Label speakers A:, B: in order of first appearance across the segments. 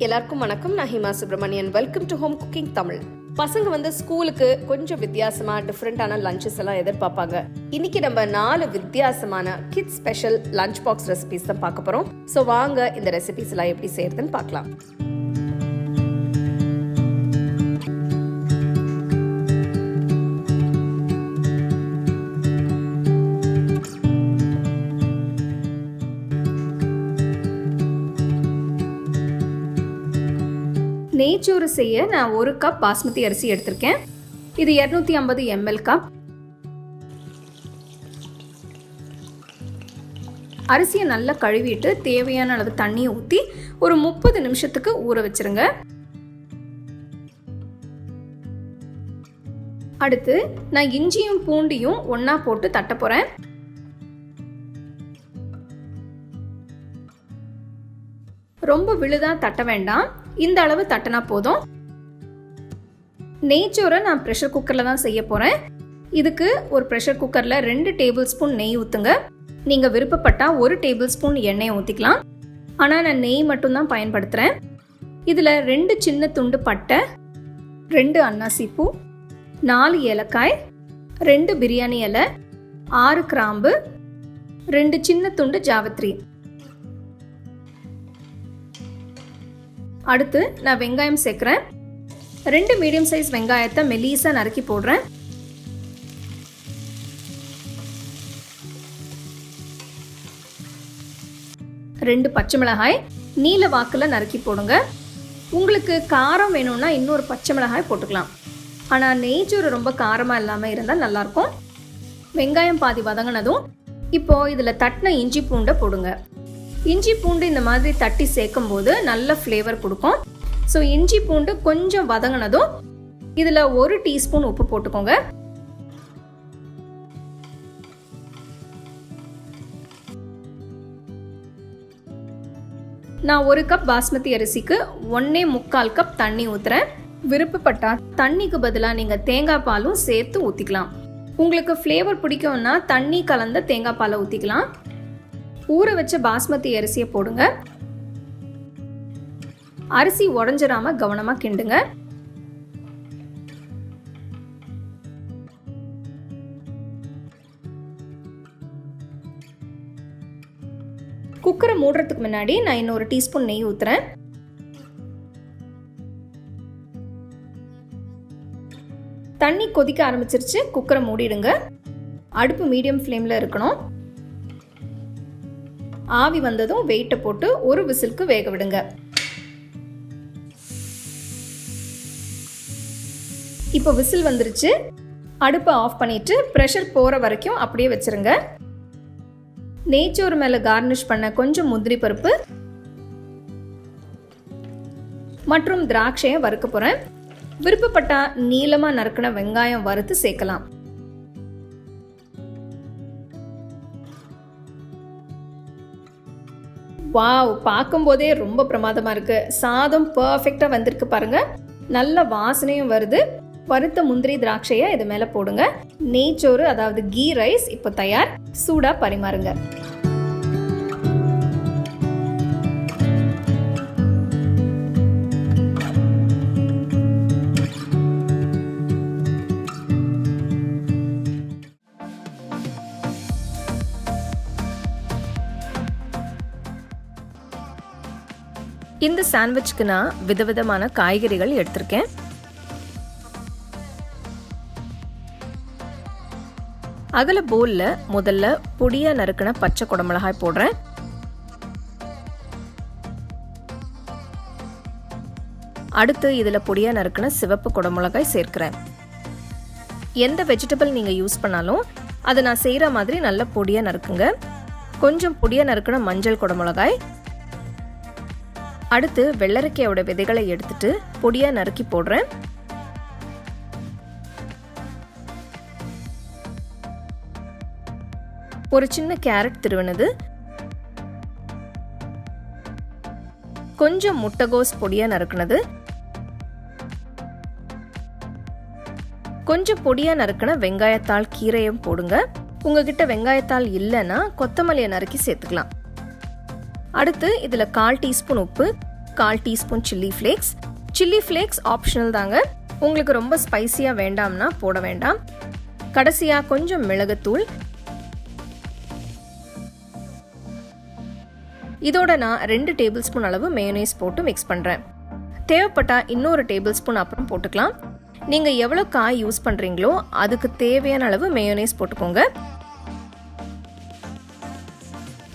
A: எல்லாருக்கும் வணக்கம். நான் Hima Subramanian. Welcome to home cooking Tamil. பசங்க ஸ்கூலுக்கு கொஞ்சம் வித்தியாசமா டிஃப்ரெண்டான லஞ்சஸ் எல்லாம் எதிர்பார்ப்பாங்க. இன்னைக்கு நம்ம 4 வித்தியாசமான kids special lunch box recipes தான் பார்க்க போறோம். ஸோ வாங்க இந்த ரெசிபிஸ் எல்லாம் எப்படி செய்யறதுன்னு பார்க்கலாம். நெய்ச்சோறு செய்ய நான் 1 கப் பாஸ்மதி அரிசி எடுத்திருக்கேன். இது 250 ml கப். அரிசியை நல்லா கழுவிட்டு தேவையான அளவு தண்ணியை ஊற்றி ஒரு 30 நிமிஷத்துக்கு ஊற வச்சிருங்க. அடுத்து நான் இஞ்சியும் பூண்டியும் ஒண்ணா போட்டு தட்ட போறேன். ரொம்ப விழுதா தட்ட வேண்டாம், இந்த அளவு தட்டினா போதும். நெய்ச்சோரை நான் ப்ரெஷர் குக்கர்ல தான் செய்ய போறேன். இதுக்கு ஒரு ப்ரெஷர் குக்கர்ல 2 டேபிள் ஸ்பூன் நெய் ஊத்துங்க. நீங்க விருப்பப்பட்டா 1 டேபிள் ஸ்பூன் எண்ணெய் ஊத்திக்கலாம். ஆனா நான் நெய் மட்டும் தான் பயன்படுத்துறேன். இதுல 2 சின்ன துண்டு பட்டை, 2 அன்னாசி பூ, 4 ஏலக்காய், 2 பிரியாணி இலை, 6 கிராம்பு, 2 சின்ன துண்டு ஜாவத்ரி. அடுத்து நான் வெங்காயம் சேர்க்கிறேன். 2 மீடியம் சைஸ் வெங்காயத்தை மெலிசா நறுக்கி போடுறேன். ரெண்டு பச்சை மிளகாய் நீல வாக்குல நறுக்கி போடுங்க. உங்களுக்கு காரம் வேணும்னா இன்னொரு பச்சை மிளகாய் போட்டுக்கலாம். ஆனா நெய்ச்சோறு ரொம்ப காரமா இல்லாம இருந்தா நல்லா இருக்கும். வெங்காயம் பாதி வதங்கினதும் இப்போ இதுல தட்டின இஞ்சி பூண்டை போடுங்க. இஞ்சி பூண்டு இந்த மாதிரி தட்டி சேர்க்கும் போது நல்ல ஃப்ளேவர் கொடுக்கும். ஸோ இஞ்சி பூண்டு கொஞ்சம் வதங்கினதும் இதில் 1 டீஸ்பூன் உப்பு போட்டுக்கோங்க. நான் 1 கப் பாஸ்மதி அரிசிக்கு 1.25 கப் தண்ணி ஊத்துறேன். விருப்பப்பட்டா தண்ணிக்கு பதிலாக நீங்கள் தேங்காய் பாலும் சேர்த்து ஊற்றிக்கலாம். உங்களுக்கு ஃப்ளேவர் பிடிக்கும்னா தண்ணி கலந்த தேங்காய் பாலை ஊற்றிக்கலாம். ஊற வச்ச பாஸ்மதி அரிசியை போடுங்க. அரிசி உடைஞ்சிராம கவனமா கிண்டுங்க. குக்கரை மூடுறதுக்கு முன்னாடி நான் இன்னொரு டீஸ்பூன் நெய் ஊத்துறேன். தண்ணி கொதிக்க ஆரம்பிச்சிருச்சு. குக்கரை மூடிடுங்க. அடுப்பு மீடியம் ஃப்ளேம்ல இருக்கணும். ஆவி வந்ததும் வெயிட்டை போட்டு ஒரு விசிலுக்கு வேக விடுங்க. இப்போ விசில் வந்துருச்சு. அடுப்பை ஆஃப் பண்ணிட்டு ப்ரெஷர் போற வரைக்கும் அப்படியே வச்சிருங்க. நெய்ச்சோறு மேல கார்னிஷ் பண்ண கொஞ்சம் முந்திரி பருப்பு மற்றும் திராட்சையை வறுக்க போறேன். விருப்பப்பட்டா நீளமா நறுக்கின வெங்காயம் வறுத்து சேர்க்கலாம். வாவ், பார்க்கும் போதே ரொம்ப பிரமாதமா இருக்கு. சாதம் பர்ஃபெக்டா வந்திருக்கு பாருங்க. நல்ல வாசனையும் வருது. வறுத்த முந்திரி திராட்சையை இது மேல போடுங்க. நெய்ச்சோறு அதாவது கீ ரைஸ் இப்போ தயார். சூடா பரிமாறுங்க. இந்த சாண்ட்விச்க்கு நான் விதவிதமான காய்கறிகள் எடுத்திருக்கேன். அகல போல்ல முதல்ல பொடியா நறுக்கின பச்சை குடமிளகாய் போடுறேன். அடுத்து இதுல பொடியா நறுக்கின சிவப்பு குடமிளகாய் சேர்க்கிறேன். எந்த வெஜிடபிள் நீங்க யூஸ் பண்ணாலும் அதை நான் செய்யற மாதிரி நல்ல பொடியா நறுக்குங்க. கொஞ்சம் பொடியா நறுக்கின மஞ்சள் குடமிளகாய். அடுத்து வெள்ளரிக்காயோட விதைகளை எடுத்துட்டு பொடியா நறுக்கி போடுறேன். ஒரு சின்ன கேரட் திருவினது, கொஞ்சம் முட்டைகோஸ் பொடியா நறுக்குனது, கொஞ்சம் பொடியா நறுக்கின வெங்காயத்தாள் கீரையும் போடுங்க. உங்ககிட்ட வெங்காயத்தாள் இல்லைன்னா கொத்தமல்லியை நறுக்கி சேர்த்துக்கலாம். அடுத்து இதுல 1/4 டீஸ்பூன் உப்பு, 1/4 teaspoon chilli flakes. Chilli flakes optional தாங்க, உங்களுக்கு ரொம்ப ஸ்பைசியாக வேண்டாம்னா போட வேண்டாம். கடைசியாக கொஞ்சம் மிளகுத்தூள். இதோட நான் 2 டேபிள் ஸ்பூன் அளவு மேயோனைஸ் போட்டு மிக்ஸ் பண்ணுறேன். தேவைப்பட்டா இன்னொரு டேபிள் ஸ்பூன் அப்புறம் போட்டுக்கலாம். நீங்கள் எவ்வளோ காய் யூஸ் பண்ணுறீங்களோ அதுக்கு தேவையான அளவு மேயோனைஸ் போட்டுக்கோங்க.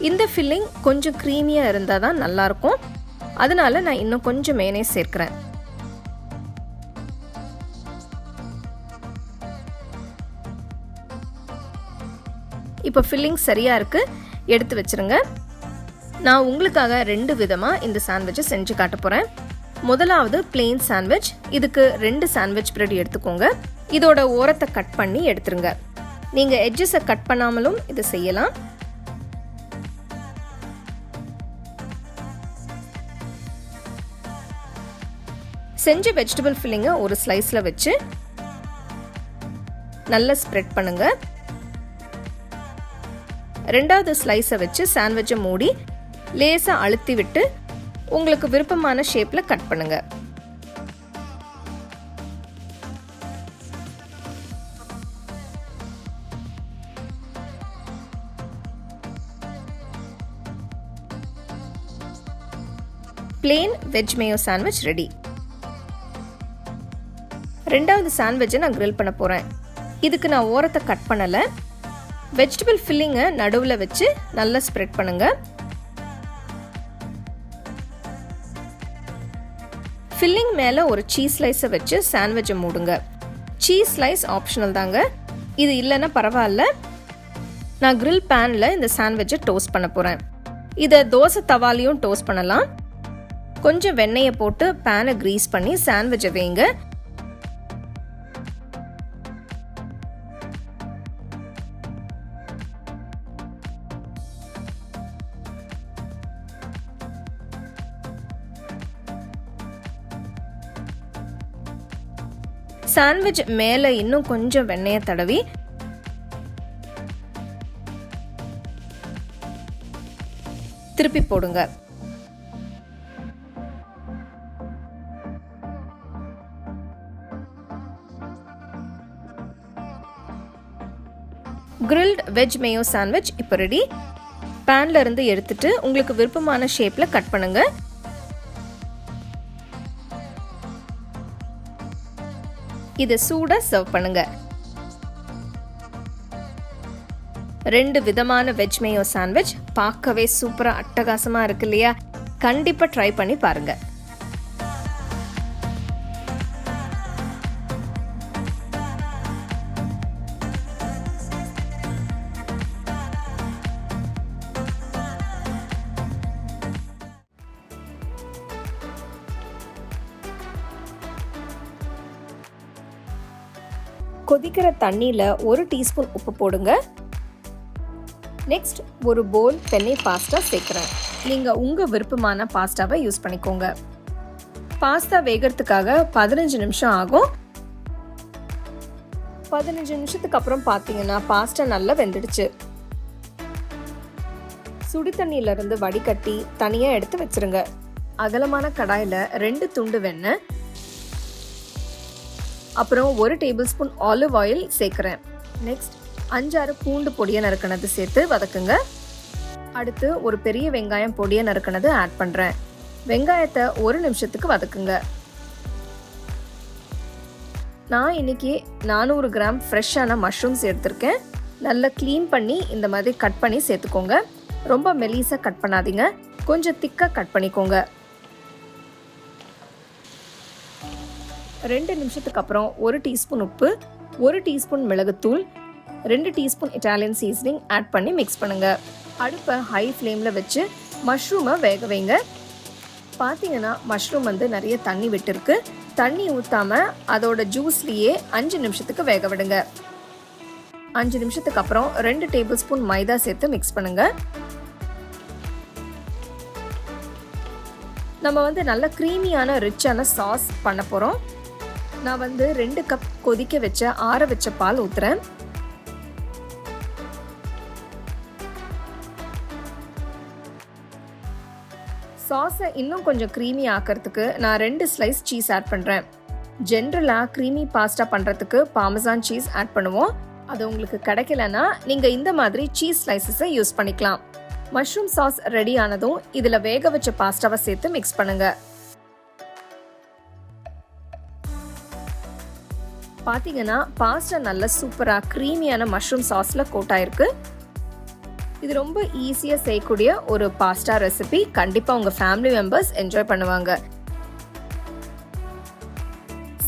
A: இந்த ஃபில்லிங் கொஞ்சம் க்ரீமியாக இருந்தால் தான் நல்லாயிருக்கும், அதனால நான் இன்னும் கொஞ்சம் மேயோனைஸ் சேர்க்குறேன். இப்போ ஃபில்லிங் சரியாக இருக்குது, எடுத்து வச்சுருங்க. நான் உங்களுக்காக 2 விதமாக இந்த சாண்ட்விட்சை செஞ்சு காட்ட போகிறேன். முதலாவது பிளெயின் சாண்ட்விச். இதுக்கு 2 சாண்ட்விச் பிரெட் எடுத்துக்கோங்க. இதோட ஓரத்தை கட் பண்ணி எடுத்துருங்க. நீங்கள் எட்ஜஸை கட் பண்ணாமலும் இதை செய்யலாம். செஞ்ச வெஜிடபிள் ஃபில்லிங்கை ஒரு ஸ்லைஸில் வச்சு நல்லா ஸ்ப்ரெட் பண்ணுங்க. ரெண்டாவது ஸ்லைஸை வச்சு சாண்ட்விட்சை மூடி லேசாக அழுத்தி விட்டு உங்களுக்கு விருப்பமான ஷேப்பில் கட் பண்ணுங்க. Plain veg Mayo sandwich ready. ரெண்டாவது சாண்ட்விட்சை நான் கிரில் பண்ண போகிறேன். இதுக்கு நான் ஓரத்தை கட் பண்ணலை. வெஜிடபிள் ஃபில்லிங்கை நடுவில் வச்சு நல்லா ஸ்ப்ரெட் பண்ணுங்க. ஃபில்லிங் மேலே ஒரு சீஸ் ஸ்லைஸை வச்சு சாண்ட்விட்சை மூடுங்க. சீஸ் ஸ்லைஸ் ஆப்ஷனல் தாங்க, இது இல்லைன்னா பரவாயில்ல. நான் கிரில் பேனில் இந்த சாண்ட்விட்சை டோஸ்ட் பண்ண போகிறேன். இதை தோசை தவாலையும் டோஸ்ட் பண்ணலாம். கொஞ்சம் வெண்ணெயை போட்டு பேனை க்ரீஸ் பண்ணி சாண்ட்விட்சை வைங்க. சாண்ட்விச் மேலே இன்னும் கொஞ்சம் வெண்ணெயை தடவி திருப்பி போடுங்க. கிரில்ட் வெஜ் மேயோ சாண்ட்விச் இப்போ ரெடி. பேன்ல இருந்து எடுத்துட்டு உங்களுக்கு விருப்பமான ஷேப்ல கட் பண்ணுங்க. இதை சூடா சர்வ் பண்ணுங்க. 2 விதமான வெஜ் மேயோ சாண்ட்விச் பார்க்கவே சூப்பரா அட்டகாசமா இருக்கு இல்லையா? கண்டிப்பா ட்ரை பண்ணி பாருங்க. கொதிக்கிற தண்ணியில் 1 டீஸ்பூன் உப்பு போடுங்க. நெக்ஸ்ட் ஒரு போல் பென்னே பாஸ்தா சேர்க்குறேன். நீங்கள் உங்கள் விருப்பமான பாஸ்தாவை யூஸ் பண்ணிக்கோங்க. பாஸ்தா வேகிறதுக்காக 15 நிமிஷம் ஆகும். 15 நிமிஷத்துக்கு அப்புறம் பார்த்தீங்கன்னா பாஸ்தா நல்லா வெந்துடுச்சு. சுடு தண்ணியிலிருந்து வடிகட்டி தனியாக எடுத்து வச்சிருங்க. அகலமான கடாயில் 2 துண்டு வெண்ணெய், அப்புறம் 1 டேபிள் ஸ்பூன் ஆலிவ் ஆயில் சேர்க்குறேன். நெக்ஸ்ட் 5-6 பூண்டு பொடியை நறுக்கினது சேர்த்து வதக்குங்க. அடுத்து ஒரு பெரிய வெங்காயம் பொடியை நறுக்கினது ஆட் பண்ணுறேன். வெங்காயத்தை 1 நிமிஷத்துக்கு வதக்குங்க. நான் இன்னைக்கு 400 கிராம் ஃப்ரெஷ்ஷான மஷ்ரூம்ஸ் எடுத்திருக்கேன். நல்லா க்ளீன் பண்ணி இந்த மாதிரி கட் பண்ணி சேர்த்துக்கோங்க. ரொம்ப மெலிசாக கட் பண்ணாதீங்க, கொஞ்சம் திக்காக கட் பண்ணிக்கோங்க. 2 நிமிஷத்துக்கு அப்புறம் 1 டீஸ்பூன் உப்பு, 1 டீஸ்பூன் மிளகுத்தூள், 2 டீஸ்பூன் இட்டாலியன் சீசனிங் ஆட் பண்ணி மிக்ஸ் பண்ணுங்க. அடுப்பை ஹை ஃப்ளேமில் வச்சு மஷ்ரூமை வேக வைங்க. பார்த்தீங்கன்னா மஷ்ரூம் நிறைய தண்ணி விட்டுருக்கு. தண்ணி ஊற்றாமல் அதோட ஜூஸ்லேயே 5 நிமிஷத்துக்கு வேக விடுங்க. 5 நிமிஷத்துக்கு அப்புறம் 2 டேபிள் ஸ்பூன் மைதா சேர்த்து மிக்ஸ் பண்ணுங்க. நம்ம நல்ல க்ரீமியான ரிச்சான சாஸ் பண்ண போகிறோம். நான் 2 கப் கொதிக்க வச்ச ஆற வச்ச பால் ஊற்றுறேன். சாஸை இன்னும் கொஞ்சம் க்ரீமி ஆக்கிறதுக்கு நான் 2 ஸ்லைஸ் சீஸ் ஆட் பண்ணுறேன். ஜென்ரலாக க்ரீமி பாஸ்தா பண்ணுறதுக்கு பார்மசான் சீஸ் ஆட் பண்ணுவோம். அது உங்களுக்கு கிடைக்கலன்னா நீங்கள் இந்த மாதிரி சீஸ் ஸ்லைசஸை யூஸ் பண்ணிக்கலாம். மஷ்ரூம் சாஸ் ரெடி ஆனதும் இதில் வேக வச்ச பாஸ்தாவை சேர்த்து மிக்ஸ் பண்ணுங்க. பார்த்தீங்கன்னா பாஸ்தா நல்ல சூப்பராக க்ரீமியான மஷ்ரூம் சாஸில் கோட் ஆயிருக்கு. இது ரொம்ப ஈஸியாக செய்யக்கூடிய ஒரு பாஸ்தா ரெசிபி. கண்டிப்பாக உங்கள் ஃபேமிலி மெம்பர்ஸ் என்ஜாய் பண்ணுவாங்க.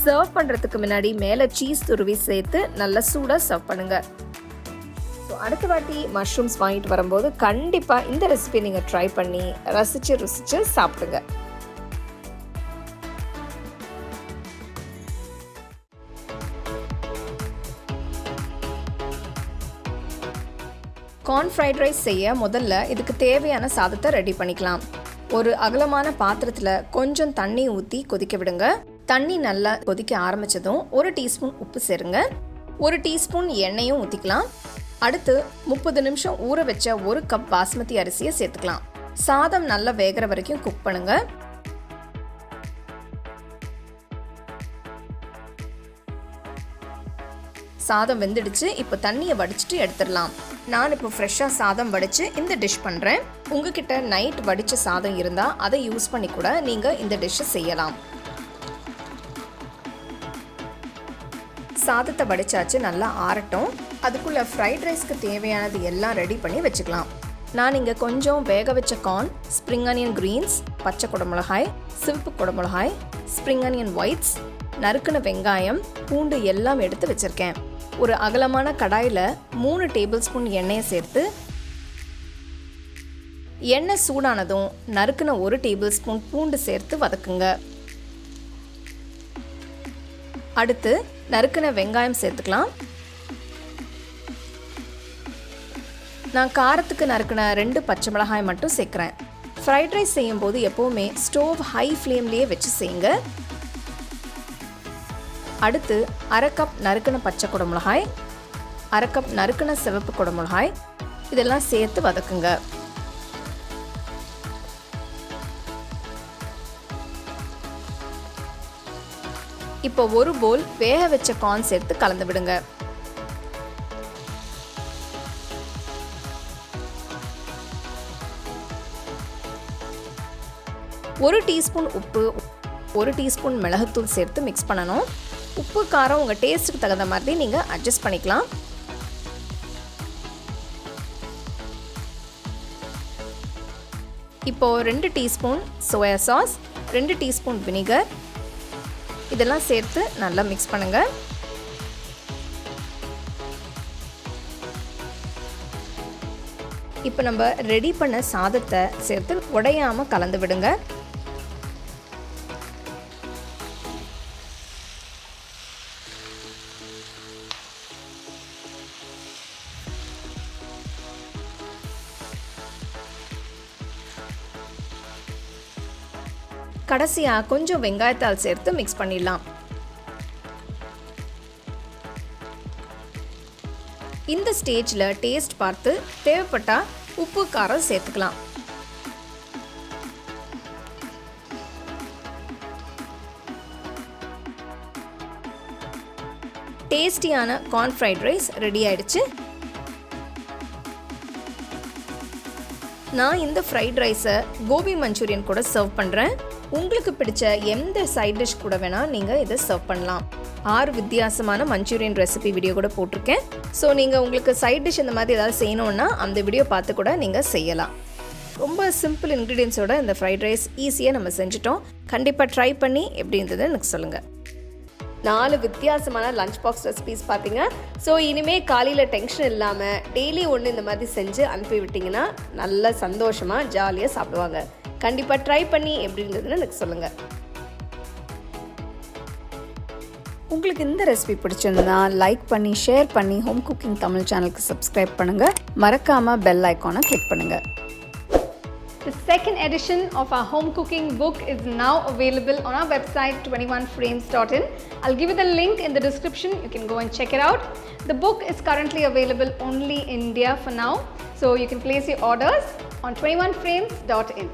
A: சர்வ் பண்ணுறதுக்கு முன்னாடி மேலே சீஸ் துருவி சேர்த்து நல்லா சூடாக சர்வ் பண்ணுங்க. ஸோ அடுத்த வாட்டி மஷ்ரூம்ஸ் வாங்கிட்டு வரும்போது கண்டிப்பாக இந்த ரெசிபி நீங்கள் ட்ரை பண்ணி ருசிச்சு சாப்பிடுங்க. கார்ன் ஃப்ரைட் ரைஸ் செய்ய முதல்ல இதுக்கு தேவையான சாதத்தை ரெடி பண்ணிக்கலாம். ஒரு அகலமான பாத்திரத்தில் கொஞ்சம் தண்ணி ஊற்றி கொதிக்க விடுங்க. தண்ணி நல்லா கொதிக்க ஆரம்பித்ததும் 1 டீஸ்பூன் உப்பு சேருங்க. 1 டீஸ்பூன் எண்ணெயும் ஊற்றிக்கலாம். அடுத்து 30 நிமிஷம் ஊற வச்ச 1 கப் பாஸ்மதி அரிசியை சேர்த்துக்கலாம். சாதம் நல்லா வேகிற வரைக்கும் குக் பண்ணுங்க. சாதம் வெந்துடுச்சு. இப்போ தண்ணியை வடிச்சிட்டு எடுத்துடலாம். நான் இப்போ ஃப்ரெஷ்ஷாக சாதம் வடித்து இந்த டிஷ் பண்ணுறேன். உங்ககிட்ட நைட் வடித்த சாதம் இருந்தால் அதை யூஸ் பண்ணி கூட நீங்கள் இந்த டிஷ்ஷை செய்யலாம். சாதத்தை வடிச்சாச்சு, நல்லா ஆறட்டும். அதுக்குள்ளே ஃப்ரைட் ரைஸ்க்கு தேவையானது எல்லாம் ரெடி பண்ணி வச்சுக்கலாம். நான் இங்கே கொஞ்சம் வேக வச்ச கார்ன், ஸ்ப்ரிங் ஆனியன் க்ரீன்ஸ், பச்சை குடமிளகாய், சிவப்பு குடமிளகாய், ஸ்ப்ரிங் ஆனியன் ஒயிட்ஸ், நறுக்கின வெங்காயம், பூண்டு எல்லாம் எடுத்து வச்சுருக்கேன். ஒரு அகலமான கடாயில் 3 டேபிள் ஸ்பூன் எண்ணெயை சேர்த்து எண்ணெய் சூடானதும் நறுக்கின 1 டேபிள் ஸ்பூன் பூண்டு சேர்த்து வதக்குங்க. அடுத்து நறுக்கின வெங்காயம் சேர்த்துக்கலாம். நான் காரத்துக்கு நறுக்கின 2 பச்சை மிளகாய் மட்டும் சேர்க்குறேன். ஃப்ரைட் ரைஸ் செய்யும்போது எப்போவுமே ஸ்டோவ் ஹை ஃப்ளேம்லேயே வச்சு செய்யுங்க. அடுத்து 1/2 கப் நறுக்கின பச்சை குடமிளகாய், 1/2 கப் நறுக்கின சிவப்பு குடமிளகாய் இதெல்லாம் சேர்த்து வதக்குங்க. இப்போ 1 போல் வேக வச்ச கார்ன் சேர்த்து கலந்து விடுங்க. ஒரு டீஸ்பூன் உப்பு, 1 டீஸ்பூன் மிளகுத்தூள் சேர்த்து மிக்ஸ் பண்ணணும். உப்பு காரம் உங்கள் டேஸ்ட்டுக்கு தகுந்த மாதிரி நீங்கள் அட்ஜஸ்ட் பண்ணிக்கலாம். இப்போது 2 teaspoon soya sauce, 2 teaspoon vinegar இதெல்லாம் சேர்த்து நல்லா மிக்ஸ் பண்ணுங்கள். இப்போ நம்ம ரெடி பண்ண சாதத்தை சேர்த்து உடையாமல் கலந்து விடுங்க. கடைசியாக கொஞ்சம் வெங்காயத்தாள் சேர்த்து மிக்ஸ் பண்ணிடலாம். இந்த ஸ்டேஜில் டேஸ்ட் பார்த்து தேவைப்பட்டால் உப்பு காரம் சேர்த்துக்கலாம். டேஸ்டியான கார்ன் ஃப்ரைட் ரைஸ் ரெடி ஆயிடுச்சு. நான் இந்த ஃப்ரைட் ரைஸை கோபி மஞ்சூரியன் கூட சர்வ் பண்ணுறேன். உங்களுக்கு பிடிச்ச எந்த சைட் டிஷ் கூட வேணால் நீங்கள் இதை சர்வ் பண்ணலாம். 6 வித்தியாசமான மஞ்சூரியன் ரெசிபி வீடியோ கூட போட்டிருக்கேன். ஸோ நீங்கள் உங்களுக்கு சைட் டிஷ் இந்த மாதிரி ஏதாவது செய்யணுன்னா அந்த வீடியோ பார்த்து கூட நீங்கள் செய்யலாம். ரொம்ப சிம்பிள் இன்க்ரீடியன்ஸோட இந்த ஃப்ரைட் ரைஸ் ஈஸியாக நம்ம செஞ்சுட்டோம். கண்டிப்பாக ட்ரை பண்ணி எப்படி இருந்ததுன்னு எனக்கு சொல்லுங்கள். 4 வித்தியாசமான லஞ்ச் பாக்ஸ் ரெசிபிஸ் பார்த்தீங்க. ஸோ இனிமேல் காலையில் டென்ஷன் இல்லாமல் டெய்லி ஒன்று இந்த மாதிரி செஞ்சு அனுப்பி விட்டிங்கன்னா நல்ல சந்தோஷமாக ஜாலியாக சாப்பிடுவாங்க. கண்டிப்பாக ட்ரை பண்ணி எப்படி இருந்ததுன்னு எனக்கு சொல்லுங்கள். உங்களுக்கு இந்த ரெசிபி பிடிச்சிருந்தா லைக் பண்ணி ஷேர் பண்ணி ஹோம் குக்கிங் தமிழ் சேனலுக்கு சப்ஸ்கிரைப் பண்ணுங்கள். மறக்காமல் பெல் ஐக்கானை கிளிக் பண்ணுங்கள்.
B: The second edition of our home cooking book is now available on our website 21frames.in. I'll give you the link in the description. You can go and check it out. The book is currently available only in India for now, so you can place your orders on 21frames.in.